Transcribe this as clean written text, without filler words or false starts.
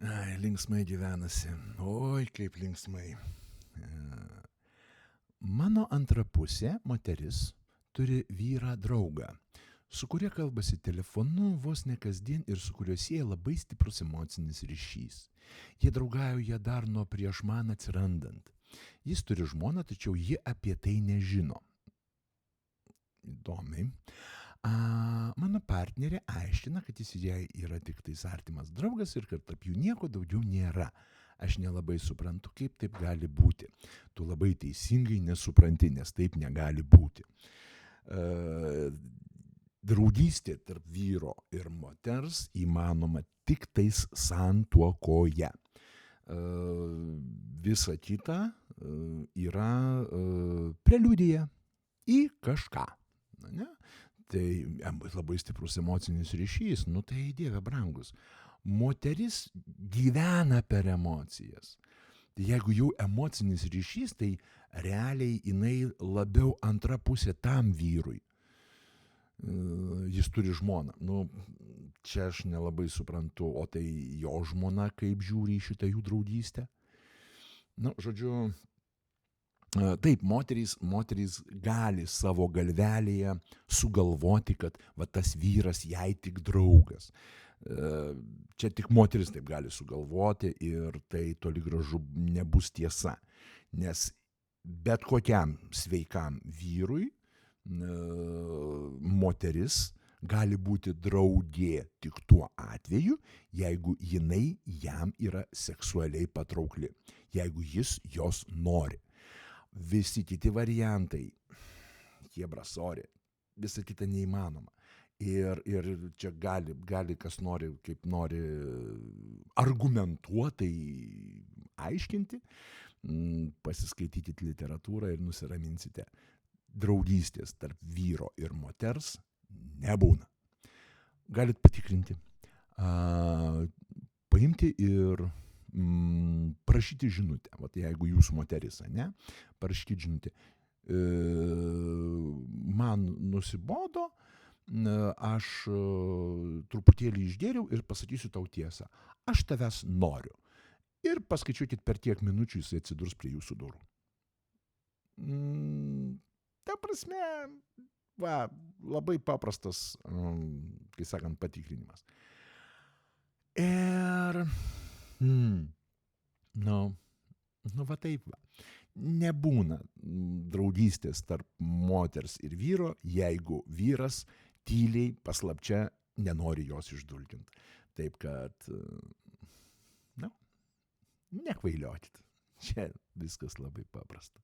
Ai, linksmai gyvenasi. Oi, kaip linksmai. Mano antra pusė, moteris, turi vyrą draugą, su kuria kalbasi telefonu vos ne kasdien ir su kuriuo sieja labai stiprus emocinis ryšys. Jie draugauja dar nuo prieš man atsirandant. Jis turi žmoną, tačiau ji apie tai nežino. Įdomiai. Mano partnerė aiškina, kad jis jai yra tik tais artimas draugas ir kad tarp jų nieko daugiau nėra. Aš nelabai suprantu, kaip taip gali būti. Tu labai teisingai nesupranti, nes taip negali būti. Draugystė tarp vyro ir moters įmanoma tik tais santuokoje. Visa kita yra preliudija į kažką. Ne? Tai labai stiprus emocinis ryšys, tai Dieve brangus. Moteris gyvena per emocijas. Tai jeigu jau emocinis ryšys, tai realiai jinai labiau antra pusė tam vyrui. Jis turi žmoną. Čia aš nelabai suprantu, o tai jo žmona kaip žiūri į šitą jų draugystę. Žodžiu, taip, moterys gali savo galvelėje sugalvoti, kad tas vyras jai tik draugas. Čia tik moteris taip gali sugalvoti ir tai toli gražu nebus tiesa. Nes bet kokiam sveikam vyrui moteris gali būti draugė tik tuo atveju, jeigu jinai jam yra seksualiai patraukli, jeigu jis jos nori. Visi kiti variantai, jebrasori, visa kita neįmanoma. Ir čia gali kas nori, kaip nori argumentuotai aiškinti, pasiskaitykite literatūrą ir nusiraminsite. Draugystės tarp vyro ir moters nebūna. Galit patikrinti, paimti ir parašyti žinutę. Jeigu jūs moteris, parašyti žinutę. Man nusibodo, aš truputėlį išgėriau ir pasakysiu tau tiesą. Aš tavęs noriu. Ir paskaičiuokit, per tiek minučių jis atsidurs prie jūsų durų. Ta prasme, labai paprastas, kai sakant, patikrinimas. Ir, taip. Nebūna draugystės tarp moters ir vyro, jeigu vyras tyliai, paslapčia nenori jos išdulkinti. Taip kad, nekvailiokit. Čia viskas labai paprasta.